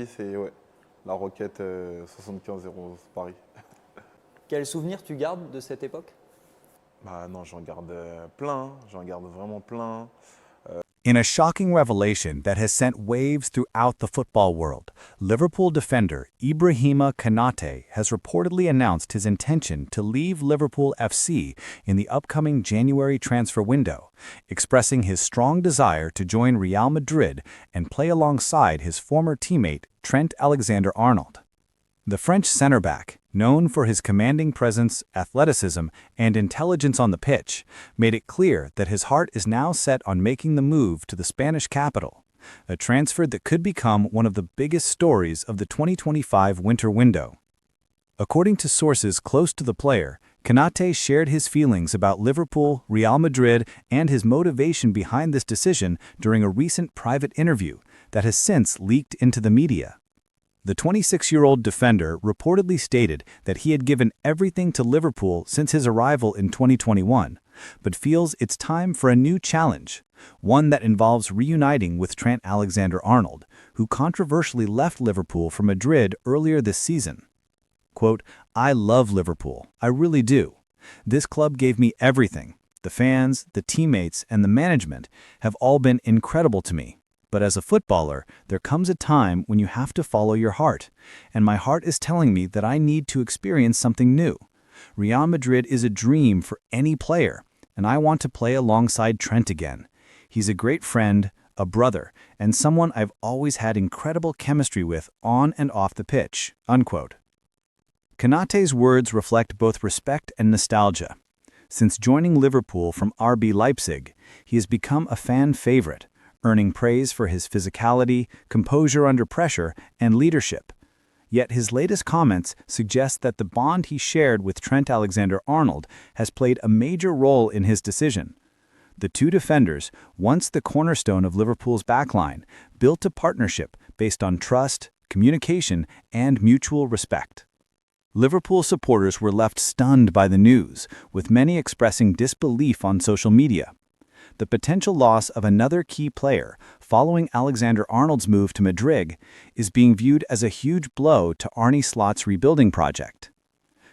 c'est ouais, la Roquette 75-0 Paris. Quel souvenir tu gardes de cette époque? Bah non, j'en garde plein, j'en garde vraiment plein. In a shocking revelation that has sent waves throughout the football world, Liverpool defender Ibrahima Konaté has reportedly announced his intention to leave Liverpool FC in the upcoming January transfer window, expressing his strong desire to join Real Madrid and play alongside his former teammate Trent Alexander-Arnold. The French center-back, known for his commanding presence, athleticism, and intelligence on the pitch, made it clear that his heart is now set on making the move to the Spanish capital, a transfer that could become one of the biggest stories of the 2025 winter window. According to sources close to the player, Konaté shared his feelings about Liverpool, Real Madrid, and his motivation behind this decision during a recent private interview that has since leaked into the media. The 26-year-old defender reportedly stated that he had given everything to Liverpool since his arrival in 2021, but feels it's time for a new challenge, one that involves reuniting with Trent Alexander-Arnold, who controversially left Liverpool for Madrid earlier this season. Quote, "I love Liverpool, I really do. This club gave me everything. The fans, the teammates, and the management have all been incredible to me. But as a footballer, there comes a time when you have to follow your heart, and my heart is telling me that I need to experience something new. Real Madrid is a dream for any player, and I want to play alongside Trent again. He's a great friend, a brother, and someone I've always had incredible chemistry with on and off the pitch." Unquote. Konaté's words reflect both respect and nostalgia. Since joining Liverpool from RB Leipzig, he has become a fan favorite, earning praise for his physicality, composure under pressure, and leadership. Yet his latest comments suggest that the bond he shared with Trent Alexander-Arnold has played a major role in his decision. The two defenders, once the cornerstone of Liverpool's backline, built a partnership based on trust, communication, and mutual respect. Liverpool supporters were left stunned by the news, with many expressing disbelief on social media. The potential loss of another key player following Alexander-Arnold's move to Madrid is being viewed as a huge blow to Arne Slot's rebuilding project.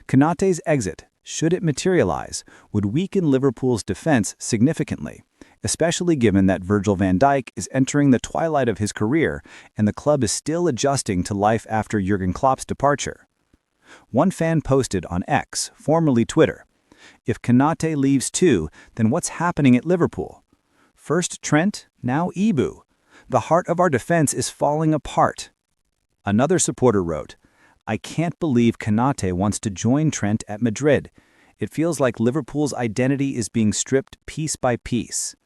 Konaté's exit, should it materialize, would weaken Liverpool's defense significantly, especially given that Virgil van Dijk is entering the twilight of his career and the club is still adjusting to life after Jurgen Klopp's departure. One fan posted on X, formerly Twitter, "If Konaté leaves too, then what's happening at Liverpool? First Trent, now Ibu. The heart of our defense is falling apart." Another supporter wrote, "I can't believe Konaté wants to join Trent at Madrid. It feels like Liverpool's identity is being stripped piece by piece."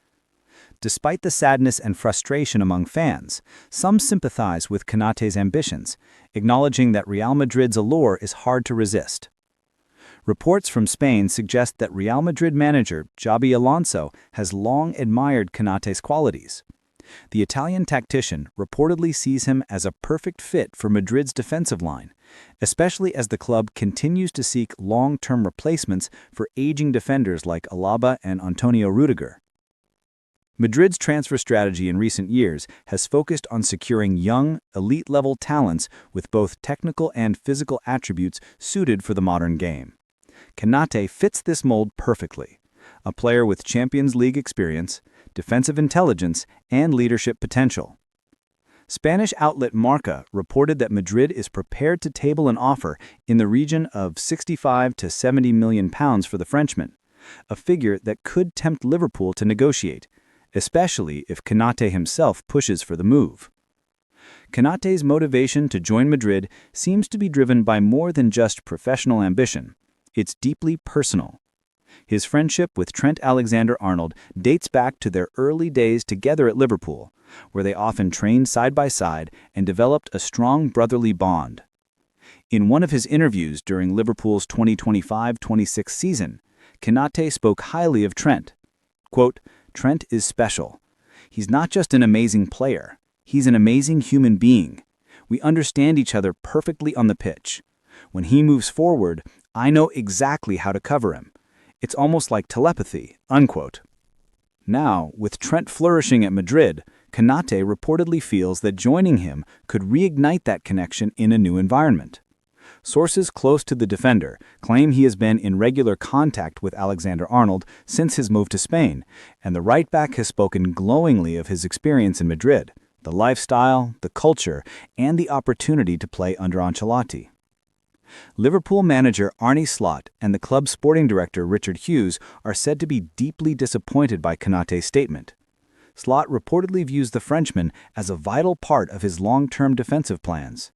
Despite the sadness and frustration among fans, some sympathize with Konaté's ambitions, acknowledging that Real Madrid's allure is hard to resist. Reports from Spain suggest that Real Madrid manager Xabi Alonso has long admired Konaté's qualities. The Italian tactician reportedly sees him as a perfect fit for Madrid's defensive line, especially as the club continues to seek long-term replacements for aging defenders like Alaba and Antonio Rudiger. Madrid's transfer strategy in recent years has focused on securing young, elite-level talents with both technical and physical attributes suited for the modern game. Konaté fits this mold perfectly, a player with Champions League experience, defensive intelligence, and leadership potential. Spanish outlet Marca reported that Madrid is prepared to table an offer in the region of 65 to 70 million pounds for the Frenchman, a figure that could tempt Liverpool to negotiate, especially if Konaté himself pushes for the move. Konaté's motivation to join Madrid seems to be driven by more than just professional ambition. It's deeply personal. His friendship with Trent Alexander-Arnold dates back to their early days together at Liverpool, where they often trained side by side and developed a strong brotherly bond. In one of his interviews during Liverpool's 2025-26 season, Konaté spoke highly of Trent. Quote, "Trent is special. He's not just an amazing player. He's an amazing human being. We understand each other perfectly on the pitch. When he moves forward, I know exactly how to cover him. It's almost like telepathy." Unquote. Now, with Trent flourishing at Madrid, Konaté reportedly feels that joining him could reignite that connection in a new environment. Sources close to the defender claim he has been in regular contact with Alexander Arnold since his move to Spain, and the right-back has spoken glowingly of his experience in Madrid, the lifestyle, the culture, and the opportunity to play under Ancelotti. Liverpool manager Arne Slot and the club's sporting director Richard Hughes are said to be deeply disappointed by Konaté's statement. Slot reportedly views the Frenchman as a vital part of his long-term defensive plans.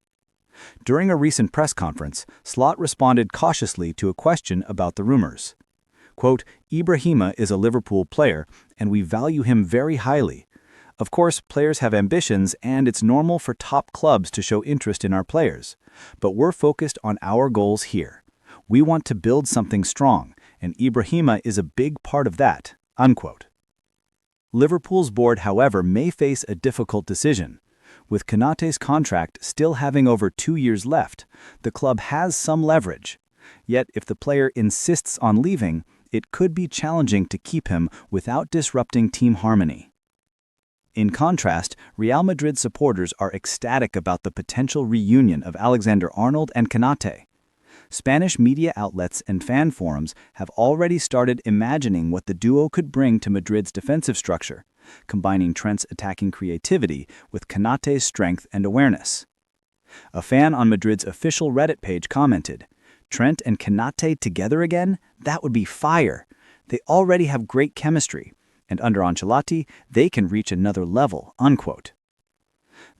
During a recent press conference, Slot responded cautiously to a question about the rumors. Quote, "Ibrahima is a Liverpool player, and we value him very highly. Of course, players have ambitions, and it's normal for top clubs to show interest in our players. But we're focused on our goals here. We want to build something strong, and Ibrahima is a big part of that." Unquote. Liverpool's board, however, may face a difficult decision. With Konaté's contract still having over 2 years left, the club has some leverage. Yet, if the player insists on leaving, it could be challenging to keep him without disrupting team harmony. In contrast, Real Madrid supporters are ecstatic about the potential reunion of Alexander Arnold and Konaté. Spanish media outlets and fan forums have already started imagining what the duo could bring to Madrid's defensive structure, combining Trent's attacking creativity with Konaté's strength and awareness. A fan on Madrid's official Reddit page commented, "Trent and Konaté together again? That would be fire. They already have great chemistry, and under Ancelotti, they can reach another level." Unquote.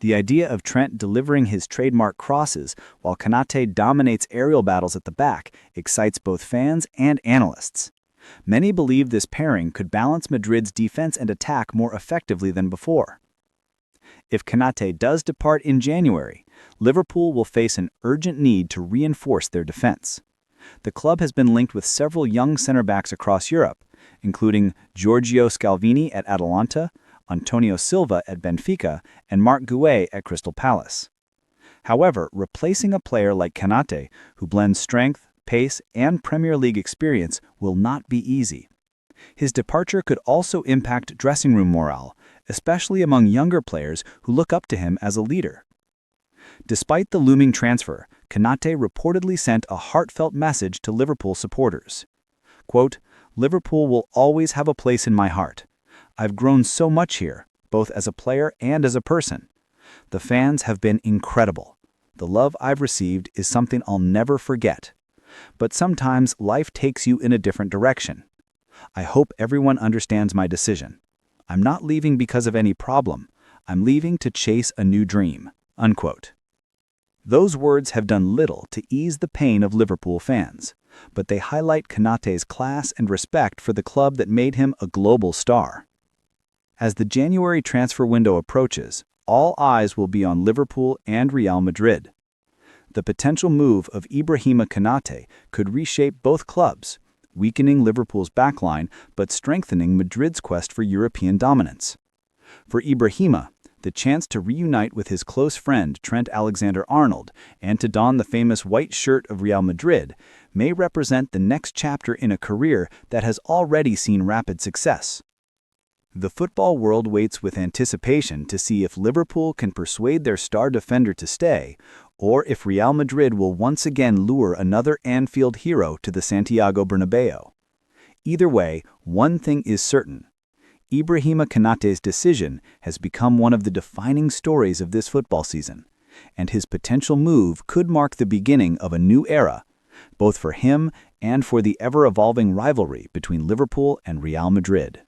The idea of Trent delivering his trademark crosses while Konaté dominates aerial battles at the back excites both fans and analysts. Many believe this pairing could balance Madrid's defense and attack more effectively than before. If Konaté does depart in January, Liverpool will face an urgent need to reinforce their defense. The club has been linked with several young center-backs across Europe, including Giorgio Scalvini at Atalanta, Antonio Silva at Benfica, and Marc Guéhi at Crystal Palace. However, replacing a player like Konaté, who blends strength, pace, and Premier League experience, will not be easy. His departure could also impact dressing room morale, especially among younger players who look up to him as a leader. Despite the looming transfer, Konaté reportedly sent a heartfelt message to Liverpool supporters. Quote, "Liverpool will always have a place in my heart. I've grown so much here, both as a player and as a person. The fans have been incredible. The love I've received is something I'll never forget. But sometimes life takes you in a different direction. I hope everyone understands my decision. I'm not leaving because of any problem. I'm leaving to chase a new dream." Unquote. Those words have done little to ease the pain of Liverpool fans, but they highlight Konaté's class and respect for the club that made him a global star. As the January transfer window approaches, all eyes will be on Liverpool and Real Madrid. The potential move of Ibrahima Konaté could reshape both clubs, weakening Liverpool's backline but strengthening Madrid's quest for European dominance. For Ibrahima, the chance to reunite with his close friend Trent Alexander-Arnold and to don the famous white shirt of Real Madrid may represent the next chapter in a career that has already seen rapid success. The football world waits with anticipation to see if Liverpool can persuade their star defender to stay, or if Real Madrid will once again lure another Anfield hero to the Santiago Bernabeu. Either way, one thing is certain. Ibrahima Konaté's decision has become one of the defining stories of this football season, and his potential move could mark the beginning of a new era, both for him and for the ever-evolving rivalry between Liverpool and Real Madrid.